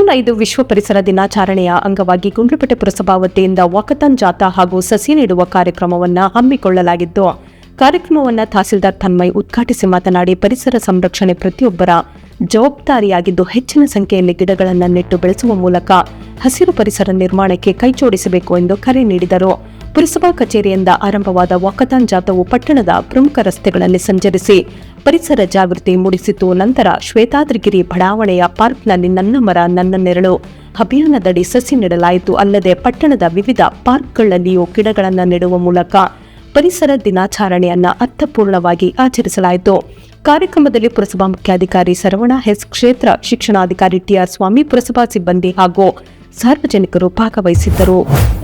June 5 ವಿಶ್ವ ಪರಿಸರ ದಿನಾಚರಣೆಯ ಅಂಗವಾಗಿ ಗುಂಡ್ಲುಪೇಟೆ ಪುರಸಭಾ ವತಿಯಿಂದ ವಾಕಥಾನ್ ಜಾಥಾ ಹಾಗೂ ಸಸಿ ನೆಡುವ ಕಾರ್ಯಕ್ರಮವನ್ನು ಹಮ್ಮಿಕೊಳ್ಳಲಾಗಿದ್ದು, ಕಾರ್ಯಕ್ರಮವನ್ನು ತಹಸೀಲ್ದಾರ್ ತನ್ಮಯ್ ಉದ್ಘಾಟಿಸಿ ಮಾತನಾಡಿ, ಪರಿಸರ ಸಂರಕ್ಷಣೆ ಪ್ರತಿಯೊಬ್ಬರ ಜವಾಬ್ದಾರಿಯಾಗಿದ್ದು ಹೆಚ್ಚಿನ ಸಂಖ್ಯೆಯಲ್ಲಿ ಗಿಡಗಳನ್ನು ನೆಟ್ಟು ಬೆಳೆಸುವ ಮೂಲಕ ಹಸಿರು ಪರಿಸರ ನಿರ್ಮಾಣಕ್ಕೆ ಕೈಜೋಡಿಸಬೇಕು ಎಂದು ಕರೆ ನೀಡಿದರು. ಪುರಸಭಾ ಕಚೇರಿಯಿಂದ ಆರಂಭವಾದ ವಾಕಥಾನ್ ಜಾಥಾವು ಪಟ್ಟಣದ ಪ್ರಮುಖ ರಸ್ತೆಗಳಲ್ಲಿ ಸಂಚರಿಸಿ ಪರಿಸರ ಜಾಗೃತಿ ಮೂಡಿಸಿತು. ನಂತರ ಶ್ವೇತಾದ್ರಿಗಿರಿ ಬಡಾವಣೆಯ ಪಾರ್ಕ್ನಲ್ಲಿ ನನ್ನ ಮರ ನನ್ನ ನೆರಳು ಅಭಿಯಾನದಡಿ ಸಸಿ ನೆಡಲಾಯಿತು. ಅಲ್ಲದೆ ಪಟ್ಟಣದ ವಿವಿಧ ಪಾರ್ಕ್ಗಳಲ್ಲಿಯೂ ಗಿಡಗಳನ್ನು ನೆಡುವ ಮೂಲಕ ಪರಿಸರ ದಿನಾಚರಣೆಯನ್ನು ಅರ್ಥಪೂರ್ಣವಾಗಿ ಆಚರಿಸಲಾಯಿತು. ಕಾರ್ಯಕ್ರಮದಲ್ಲಿ ಪುರಸಭಾ ಮುಖ್ಯಾಧಿಕಾರಿ ಸರವಣ ಎಸ್, ಕ್ಷೇತ್ರ ಶಿಕ್ಷಣಾಧಿಕಾರಿ ಟಿಆರ್ ಸ್ವಾಮಿ, ಪುರಸಭಾ ಸಿಬ್ಬಂದಿ ಹಾಗೂ ಸಾರ್ವಜನಿಕರು ಭಾಗವಹಿಸಿದ್ದರು.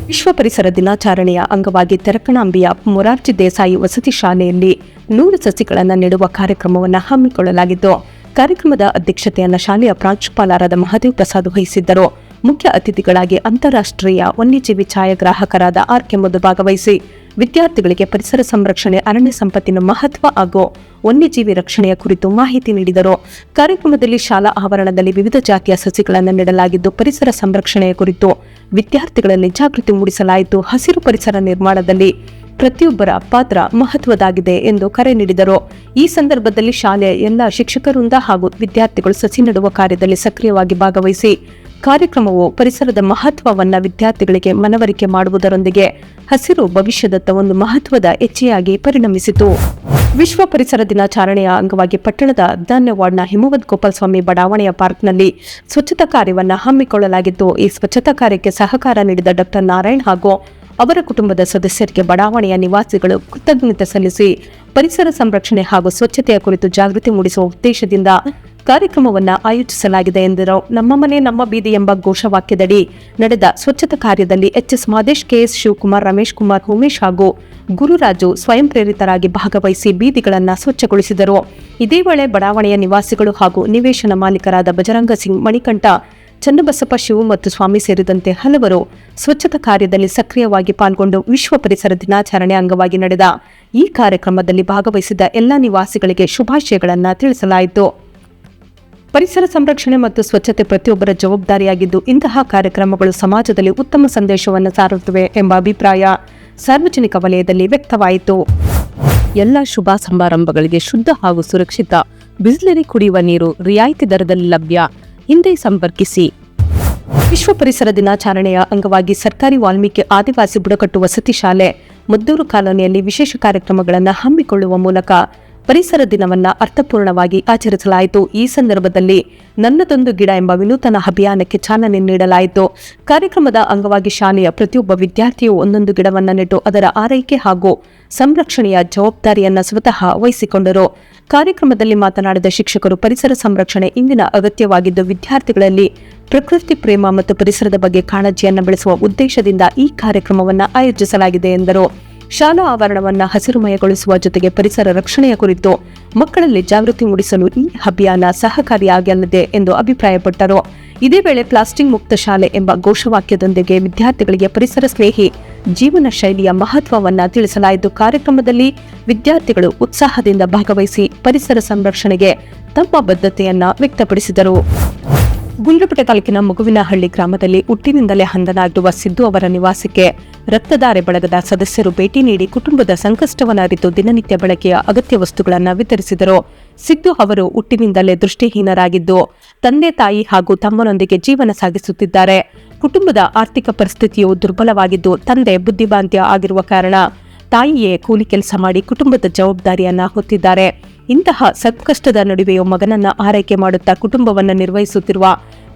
ವಿಶ್ವ ಪರಿಸರ ದಿನಾಚರಣೆಯ ಅಂಗವಾಗಿ ತೆರಕಣಾಂಬಿಯ ಮೊರಾರ್ಜಿ ದೇಸಾಯಿ ವಸತಿ ಶಾಲೆಯಲ್ಲಿ 100 ಸಸಿಗಳನ್ನು ನೆಡುವ ಕಾರ್ಯಕ್ರಮವನ್ನು ಹಮ್ಮಿಕೊಳ್ಳಲಾಗಿದ್ದು, ಕಾರ್ಯಕ್ರಮದ ಅಧ್ಯಕ್ಷತೆಯನ್ನು ಶಾಲೆಯ ಪ್ರಾಂಶುಪಾಲರಾದ ಮಹಾದೇವ್ ಪ್ರಸಾದ್ ವಹಿಸಿದ್ದರು. ಮುಖ್ಯ ಅತಿಥಿಗಳಾಗಿ ಅಂತಾರಾಷ್ಟ್ರೀಯ ವನ್ಯಜೀವಿ ಛಾಯಾಗ್ರಾಹಕರಾದ ಆರ್.ಕೆ. ಮಧು ಭಾಗವಹಿಸಿ ವಿದ್ಯಾರ್ಥಿಗಳಿಗೆ ಪರಿಸರ ಸಂರಕ್ಷಣೆ, ಅರಣ್ಯ ಸಂಪತ್ತಿನ ಮಹತ್ವ ಹಾಗೂ ವನ್ಯಜೀವಿ ರಕ್ಷಣೆಯ ಕುರಿತು ಮಾಹಿತಿ ನೀಡಿದರು. ಕಾರ್ಯಕ್ರಮದಲ್ಲಿ ಶಾಲಾ ಆವರಣದಲ್ಲಿ ವಿವಿಧ ಜಾತಿಯ ಸಸಿಗಳನ್ನು ನೆಡಲಾಗಿದ್ದು, ಪರಿಸರ ಸಂರಕ್ಷಣೆಯ ಕುರಿತು ವಿದ್ಯಾರ್ಥಿಗಳಲ್ಲಿ ಜಾಗೃತಿ ಮೂಡಿಸಲಾಯಿತು. ಹಸಿರು ಪರಿಸರ ನಿರ್ಮಾಣದಲ್ಲಿ ಪ್ರತಿಯೊಬ್ಬರ ಪಾತ್ರ ಮಹತ್ವದಾಗಿದೆ ಎಂದು ಕರೆ ನೀಡಿದರು. ಈ ಸಂದರ್ಭದಲ್ಲಿ ಶಾಲೆಯ ಎಲ್ಲ ಶಿಕ್ಷಕರಿಂದ ಹಾಗೂ ವಿದ್ಯಾರ್ಥಿಗಳು ಸಸಿ ನೆಡುವ ಕಾರ್ಯದಲ್ಲಿ ಸಕ್ರಿಯವಾಗಿ ಭಾಗವಹಿಸಿ ಕಾರ್ಯಕ್ರಮವು ಪರಿಸರದ ಮಹತ್ವವನ್ನು ವಿದ್ಯಾರ್ಥಿಗಳಿಗೆ ಮನವರಿಕೆ ಮಾಡುವುದರೊಂದಿಗೆ ಹಸಿರು ಭವಿಷ್ಯದತ್ತ ಒಂದು ಮಹತ್ವದ ಹೆಜ್ಜೆಯಾಗಿ ಪರಿಣಮಿಸಿತು. ವಿಶ್ವ ಪರಿಸರ ದಿನಾಚರಣೆಯ ಅಂಗವಾಗಿ ಪಟ್ಟಣದ ಧಾನ್ಯ ವಾರ್ಡ್ನ ಹಿಮವದ್ ಗೋಪಾಲಸ್ವಾಮಿ ಬಡಾವಣೆಯ ಪಾರ್ಕ್ನಲ್ಲಿ ಸ್ವಚ್ಛತಾ ಕಾರ್ಯವನ್ನು ಹಮ್ಮಿಕೊಳ್ಳಲಾಗಿತ್ತು. ಈ ಸ್ವಚ್ಛತಾ ಕಾರ್ಯಕ್ಕೆ ಸಹಕಾರ ನೀಡಿದ ಡಾ ನಾರಾಯಣ್ ಹಾಗೂ ಅವರ ಕುಟುಂಬದ ಸದಸ್ಯರಿಗೆ ಬಡಾವಣೆಯ ನಿವಾಸಿಗಳು ಕೃತಜ್ಞತೆ ಸಲ್ಲಿಸಿ ಪರಿಸರ ಸಂರಕ್ಷಣೆ ಹಾಗೂ ಸ್ವಚ್ಛತೆಯ ಕುರಿತು ಜಾಗೃತಿ ಮೂಡಿಸುವ ಉದ್ದೇಶದಿಂದ ಕಾರ್ಯಕ್ರಮವನ್ನು ಆಯೋಜಿಸಲಾಗಿದೆ ಎಂದರು. ನಮ್ಮ ಮನೆ ನಮ್ಮ ಬೀದಿ ಎಂಬ ಘೋಷವಾಕ್ಯದಡಿ ನಡೆದ ಸ್ವಚ್ಛತಾ ಕಾರ್ಯದಲ್ಲಿ ಎಚ್.ಎಸ್. ಮಾದೇಶ್, ಕೆ.ಎಸ್. ಶಿವಕುಮಾರ್, ರಮೇಶ್ ಕುಮಾರ್, ಉಮೇಶ್ ಹಾಗೂ ಗುರುರಾಜು ಸ್ವಯಂ ಪ್ರೇರಿತರಾಗಿ ಭಾಗವಹಿಸಿ ಬೀದಿಗಳನ್ನು ಸ್ವಚ್ಛಗೊಳಿಸಿದರು. ಇದೇ ವೇಳೆ ಬಡಾವಣೆಯ ನಿವಾಸಿಗಳು ಹಾಗೂ ನಿವೇಶನ ಮಾಲೀಕರಾದ ಬಜರಂಗ ಸಿಂಗ್, ಮಣಿಕಂಠ, ಚನ್ನಬಸಪ್ಪ, ಶಿವು ಮತ್ತು ಸ್ವಾಮಿ ಸೇರಿದಂತೆ ಹಲವರು ಸ್ವಚ್ಛತಾ ಕಾರ್ಯದಲ್ಲಿ ಸಕ್ರಿಯವಾಗಿ ಪಾಲ್ಗೊಂಡು ವಿಶ್ವ ಪರಿಸರ ದಿನಾಚರಣೆ ಅಂಗವಾಗಿ ನಡೆದ ಈ ಕಾರ್ಯಕ್ರಮದಲ್ಲಿ ಭಾಗವಹಿಸಿದ ಎಲ್ಲ ನಿವಾಸಿಗಳಿಗೆ ಶುಭಾಶಯಗಳನ್ನು ತಿಳಿಸಲಾಯಿತು. ಪರಿಸರ ಸಂರಕ್ಷಣೆ ಮತ್ತು ಸ್ವಚ್ಛತೆ ಪ್ರತಿಯೊಬ್ಬರ ಜವಾಬ್ದಾರಿಯಾಗಿದ್ದು, ಇಂತಹ ಕಾರ್ಯಕ್ರಮಗಳು ಸಮಾಜದಲ್ಲಿ ಉತ್ತಮ ಸಂದೇಶವನ್ನು ಸಾರುತ್ತವೆ ಎಂಬ ಅಭಿಪ್ರಾಯ ಸಾರ್ವಜನಿಕ ವಲಯದಲ್ಲಿ ವ್ಯಕ್ತವಾಯಿತು. ಎಲ್ಲ ಶುಭ ಸಮಾರಂಭಗಳಿಗೆ ಶುದ್ಧ ಹಾಗೂ ಸುರಕ್ಷಿತ ಬಿಸ್ಲರಿ ಕುಡಿಯುವ ನೀರು ರಿಯಾಯಿತಿ ದರದಲ್ಲಿ ಲಭ್ಯ. ಹಿಂದೆ ಸಂಪರ್ಕಿಸಿ. ವಿಶ್ವ ಪರಿಸರ ದಿನಾಚರಣೆಯ ಅಂಗವಾಗಿ ಸರ್ಕಾರಿ ವಾಲ್ಮೀಕಿ ಆದಿವಾಸಿ ಬುಡಕಟ್ಟು ವಸತಿ ಶಾಲೆ ಮದ್ದೂರು ಕಾಲೋನಿಯಲ್ಲಿ ವಿಶೇಷ ಕಾರ್ಯಕ್ರಮಗಳನ್ನು ಹಮ್ಮಿಕೊಳ್ಳುವ ಮೂಲಕ ಪರಿಸರ ದಿನವನ್ನು ಅರ್ಥಪೂರ್ಣವಾಗಿ ಆಚರಿಸಲಾಯಿತು. ಈ ಸಂದರ್ಭದಲ್ಲಿ ನನ್ನದೊಂದು ಗಿಡ ಎಂಬ ವಿನೂತನ ಅಭಿಯಾನಕ್ಕೆ ಚಾಲನೆ ನೀಡಲಾಯಿತು. ಕಾರ್ಯಕ್ರಮದ ಅಂಗವಾಗಿ ಶಾಲೆಯ ಪ್ರತಿಯೊಬ್ಬ ವಿದ್ಯಾರ್ಥಿಯು ಒಂದೊಂದು ಗಿಡವನ್ನು ನೆಟ್ಟು ಅದರ ಆರೈಕೆ ಹಾಗೂ ಸಂರಕ್ಷಣೆಯ ಜವಾಬ್ದಾರಿಯನ್ನು ಸ್ವತಃ ವಹಿಸಿಕೊಂಡರು. ಕಾರ್ಯಕ್ರಮದಲ್ಲಿ ಮಾತನಾಡಿದ ಶಿಕ್ಷಕರು, ಪರಿಸರ ಸಂರಕ್ಷಣೆ ಇಂದಿನ ಅಗತ್ಯವಾಗಿದ್ದು, ವಿದ್ಯಾರ್ಥಿಗಳಲ್ಲಿ ಪ್ರಕೃತಿ ಪ್ರೇಮ ಮತ್ತು ಪರಿಸರದ ಬಗ್ಗೆ ಕಾಳಜಿಯನ್ನು ಬೆಳೆಸುವ ಉದ್ದೇಶದಿಂದ ಈ ಕಾರ್ಯಕ್ರಮವನ್ನು ಆಯೋಜಿಸಲಾಗಿದೆ ಎಂದರು. ಶಾಲಾ ಆವರಣವನ್ನು ಹಸಿರುಮಯಗೊಳಿಸುವ ಜೊತೆಗೆ ಪರಿಸರ ರಕ್ಷಣೆಯ ಕುರಿತು ಮಕ್ಕಳಲ್ಲಿ ಜಾಗೃತಿ ಮೂಡಿಸಲು ಈ ಅಭಿಯಾನ ಸಹಕಾರಿಯಾಗಲಿದೆ ಎಂದು ಅಭಿಪ್ರಾಯಪಟ್ಟರು. ಇದೇ ವೇಳೆ ಪ್ಲಾಸ್ಟಿಕ್ ಮುಕ್ತ ಶಾಲೆ ಎಂಬ ಘೋಷವಾಕ್ಯದೊಂದಿಗೆ ವಿದ್ಯಾರ್ಥಿಗಳಿಗೆ ಪರಿಸರ ಸ್ನೇಹಿ ಜೀವನ ಶೈಲಿಯ ಮಹತ್ವವನ್ನು ತಿಳಿಸಲಾಯಿತು. ಕಾರ್ಯಕ್ರಮದಲ್ಲಿ ವಿದ್ಯಾರ್ಥಿಗಳು ಉತ್ಸಾಹದಿಂದ ಭಾಗವಹಿಸಿ ಪರಿಸರ ಸಂರಕ್ಷಣೆಗೆ ತಮ್ಮ ಬದ್ಧತೆಯನ್ನು ವ್ಯಕ್ತಪಡಿಸಿದರು. ಗುಂಡ್ಲುಪೇಟೆ ತಾಲೂಕಿನ ಮಗುವಿನಹಳ್ಳಿ ಗ್ರಾಮದಲ್ಲಿ ಹುಟ್ಟಿನಿಂದಲೇ ಅಂಧನಾಗಿರುವ ಸಿದ್ದು ಅವರ ನಿವಾಸಕ್ಕೆ ರಕ್ತಧಾರೆ ಬಳಗದ ಸದಸ್ಯರು ಭೇಟಿ ನೀಡಿ ಕುಟುಂಬದ ಸಂಕಷ್ಟವನ್ನು ಅರಿತು ದಿನನಿತ್ಯ ಬಳಕೆಯ ಅಗತ್ಯ ವಸ್ತುಗಳನ್ನು ವಿತರಿಸಿದರು. ಸಿದ್ದು ಅವರು ಹುಟ್ಟಿನಿಂದಲೇ ದೃಷ್ಟಿಹೀನರಾಗಿದ್ದು, ತಂದೆ ತಾಯಿ ಹಾಗೂ ತಮ್ಮನೊಂದಿಗೆ ಜೀವನ ಸಾಗಿಸುತ್ತಿದ್ದಾರೆ. ಕುಟುಂಬದ ಆರ್ಥಿಕ ಪರಿಸ್ಥಿತಿಯು ದುರ್ಬಲವಾಗಿದ್ದು, ತಂದೆ ಬುದ್ಧಿಮಾಂದ್ಯ ಆಗಿರುವ ಕಾರಣ ತಾಯಿಯೇ ಕೂಲಿ ಕೆಲಸ ಮಾಡಿ ಕುಟುಂಬದ ಜವಾಬ್ದಾರಿಯನ್ನ ಹೊತ್ತಿದ್ದಾರೆ. ಇಂತಹ ಸಂಕಷ್ಟದ ನಡುವೆಯೂ ಮಗನನ್ನ ಆರೈಕೆ ಮಾಡುತ್ತಾ ಕುಟುಂಬವನ್ನು ನಿರ್ವಹಿಸುತ್ತಿರುವ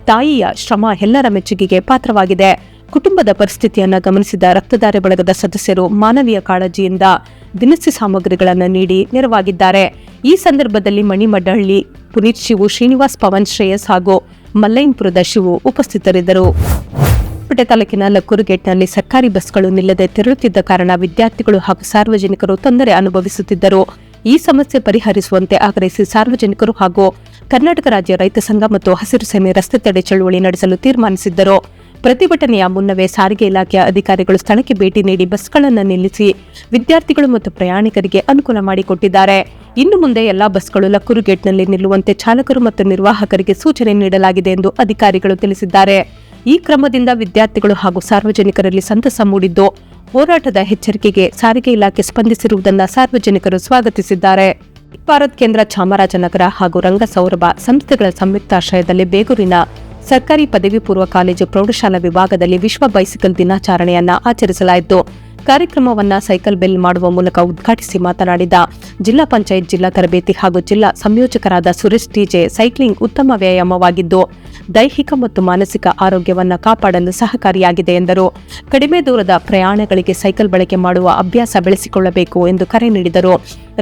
ತಾಯಿಯ ಶ್ರಮ ಎಲ್ಲರ ಮೆಚ್ಚುಗೆಗೆ ಪಾತ್ರವಾಗಿದೆ. ಕುಟುಂಬದ ಪರಿಸ್ಥಿತಿಯನ್ನು ಗಮನಿಸಿದ ರಕ್ತಧಾರೆ ಬಳಗದ ಸದಸ್ಯರು ಮಾನವೀಯ ಕಾಳಜಿಯಿಂದ ದಿನಸಿ ಸಾಮಗ್ರಿಗಳನ್ನು ನೀಡಿ ನೆರವಾಗಿದ್ದಾರೆ. ಈ ಸಂದರ್ಭದಲ್ಲಿ ಮಣಿಮಡ್ಡಹಳ್ಳಿ ಪುನೀತ್ ಶಿವು, ಶ್ರೀನಿವಾಸ್, ಪವನ್, ಶ್ರೇಯಸ್ ಹಾಗೂ ಮಲ್ಲೈನ್ಪುರದ ಶಿವು ಉಪಸ್ಥಿತರಿದ್ದರು. ಪೇಟೆ ತಾಲೂಕಿನ ಲಕ್ಕೂರು ಗೇಟ್ನಲ್ಲಿ ಸರ್ಕಾರಿ ಬಸ್ಗಳು ನಿಲ್ಲದೆ ತೆರಳುತ್ತಿದ್ದ ಕಾರಣ ವಿದ್ಯಾರ್ಥಿಗಳು ಹಾಗೂ ಸಾರ್ವಜನಿಕರು ತೊಂದರೆ ಅನುಭವಿಸುತ್ತಿದ್ದರು. ಈ ಸಮಸ್ಯೆ ಪರಿಹರಿಸುವಂತೆ ಆಗ್ರಹಿಸಿ ಸಾರ್ವಜನಿಕರು ಹಾಗೂ ಕರ್ನಾಟಕ ರಾಜ್ಯ ರೈತ ಸಂಘ ಮತ್ತು ಹಸಿರು ಸೇನೆ ರಸ್ತೆ ತಡೆ ಚಳುವಳಿ ನಡೆಸಲು ತೀರ್ಮಾನಿಸಿದ್ದರು. ಪ್ರತಿಭಟನೆಯ ಮುನ್ನವೇ ಸಾರಿಗೆ ಇಲಾಖೆಯ ಅಧಿಕಾರಿಗಳು ಸ್ಥಳಕ್ಕೆ ಭೇಟಿ ನೀಡಿ ಬಸ್ಗಳನ್ನು ನಿಲ್ಲಿಸಿ ವಿದ್ಯಾರ್ಥಿಗಳು ಮತ್ತು ಪ್ರಯಾಣಿಕರಿಗೆ ಅನುಕೂಲ ಮಾಡಿಕೊಟ್ಟಿದ್ದಾರೆ. ಇನ್ನು ಮುಂದೆ ಎಲ್ಲಾ ಬಸ್ಗಳು ಲಕ್ಕೂರು ಗೇಟ್ನಲ್ಲಿ ನಿಲ್ಲುವಂತೆ ಚಾಲಕರು ಮತ್ತು ನಿರ್ವಾಹಕರಿಗೆ ಸೂಚನೆ ನೀಡಲಾಗಿದೆ ಎಂದು ಅಧಿಕಾರಿಗಳು ತಿಳಿಸಿದ್ದಾರೆ. ಈ ಕ್ರಮದಿಂದ ವಿದ್ಯಾರ್ಥಿಗಳು ಹಾಗೂ ಸಾರ್ವಜನಿಕರಲ್ಲಿ ಸಂತಸ ಮೂಡಿದ್ದು, ಹೋರಾಟದ ಎಚ್ಚರಿಕೆಗೆ ಸಾರಿಗೆ ಇಲಾಖೆ ಸ್ಪಂದಿಸಿರುವುದನ್ನು ಸಾರ್ವಜನಿಕರು ಸ್ವಾಗತಿಸಿದ್ದಾರೆ. ಭಾರತ್ ಕೇಂದ್ರ ಚಾಮರಾಜನಗರ ಹಾಗೂ ರಂಗಸೌರಭ ಸಂಸ್ಥೆಗಳ ಸಂಯುಕ್ತಾಶ್ರಯದಲ್ಲಿ ಬೇಗೂರಿನ ಸರ್ಕಾರಿ ಪದವಿ ಪೂರ್ವ ಕಾಲೇಜು ಪ್ರೌಢಶಾಲಾ ವಿಭಾಗದಲ್ಲಿ ವಿಶ್ವ ಬೈಸಿಕಲ್ ದಿನಾಚರಣೆಯನ್ನು ಆಚರಿಸಲಾಯಿತು. ಕಾರ್ಯಕ್ರಮವನ್ನು ಸೈಕಲ್ ಬೆಲ್ ಮಾಡುವ ಮೂಲಕ ಉದ್ಘಾಟಿಸಿ ಮಾತನಾಡಿದ ಜಿಲ್ಲಾ ಪಂಚಾಯತ್ ಜಿಲ್ಲಾ ತರಬೇತಿ ಹಾಗೂ ಜಿಲ್ಲಾ ಸಂಯೋಜಕರಾದ ಸುರೇಶ್ ಟಿಜೆ, ಸೈಕ್ಲಿಂಗ್ ಉತ್ತಮ ವ್ಯಾಯಾಮವಾಗಿದ್ದು ದೈಹಿಕ ಮತ್ತು ಮಾನಸಿಕ ಆರೋಗ್ಯವನ್ನು ಕಾಪಾಡಲು ಸಹಕಾರಿಯಾಗಿದೆ ಎಂದರು. ಕಡಿಮೆ ದೂರದ ಪ್ರಯಾಣಗಳಿಗೆ ಸೈಕಲ್ ಬಳಕೆ ಮಾಡುವ ಅಭ್ಯಾಸ ಬೆಳೆಸಿಕೊಳ್ಳಬೇಕು ಎಂದು ಕರೆ ನೀಡಿದರು.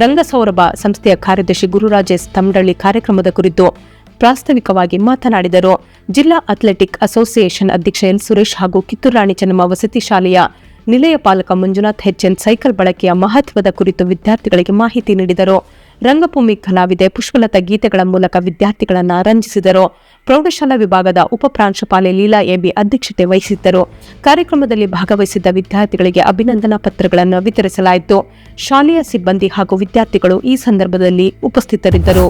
ರಂಗಸೌರಭ ಸಂಸ್ಥೆಯ ಕಾರ್ಯದರ್ಶಿ ಗುರುರಾಜೇಶ್ ತಮ್ಡಳ್ಳಿ ಕಾರ್ಯಕ್ರಮದ ಕುರಿತು ಪ್ರಾಸ್ತಾವಿಕವಾಗಿ ಮಾತನಾಡಿದರು. ಜಿಲ್ಲಾ ಅಥ್ಲೆಟಿಕ್ ಅಸೋಸಿಯೇಷನ್ ಅಧ್ಯಕ್ಷ ಎಲ್ ಸುರೇಶ್ ಹಾಗೂ ಕಿತ್ತೂರು ರಾಣಿ ಚೆನ್ನಮ್ಮ ವಸತಿ ಶಾಲೆಯ ನಿಲಯ ಪಾಲಕ ಮಂಜುನಾಥ್ ಹೆಚ್ಎನ್ ಸೈಕಲ್ ಬಳಕೆಯ ಮಹತ್ವದ ಕುರಿತು ವಿದ್ಯಾರ್ಥಿಗಳಿಗೆ ಮಾಹಿತಿ ನೀಡಿದರು. ರಂಗಭೂಮಿ ಕಲಾವಿದೆ ಪುಷ್ಪಲತಾ ಗೀತೆಗಳ ಮೂಲಕ ವಿದ್ಯಾರ್ಥಿಗಳನ್ನು ರಂಜಿಸಿದರು. ಪ್ರೌಢಶಾಲಾ ವಿಭಾಗದ ಉಪ ಪ್ರಾಂಶುಪಾಲೆ ಲೀಲಾ ಎಬಿ ಅಧ್ಯಕ್ಷತೆ ವಹಿಸಿದ್ದರು. ಕಾರ್ಯಕ್ರಮದಲ್ಲಿ ಭಾಗವಹಿಸಿದ್ದ ವಿದ್ಯಾರ್ಥಿಗಳಿಗೆ ಅಭಿನಂದನಾ ಪತ್ರಗಳನ್ನು ವಿತರಿಸಲಾಯಿತು. ಶಾಲೆಯ ಸಿಬ್ಬಂದಿ ಹಾಗೂ ವಿದ್ಯಾರ್ಥಿಗಳು ಈ ಸಂದರ್ಭದಲ್ಲಿ ಉಪಸ್ಥಿತರಿದ್ದರು.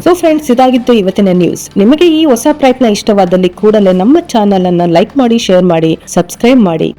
ಸೊ ಫ್ರೆಂಡ್ಸ್, ಇದಾಗಿತ್ತು ಇವತ್ತಿನ ನ್ಯೂಸ್. ನಿಮಗೆ ಈ ಹೊಸ ಪ್ರಯತ್ನ ಇಷ್ಟವಾದಲ್ಲಿ ಕೂಡಲೇ ನಮ್ಮ ಚಾನೆಲ್ ಅನ್ನು ಲೈಕ್ ಮಾಡಿ, ಶೇರ್ ಮಾಡಿ, ಸಬ್ಸ್ಕ್ರೈಬ್ ಮಾಡಿ.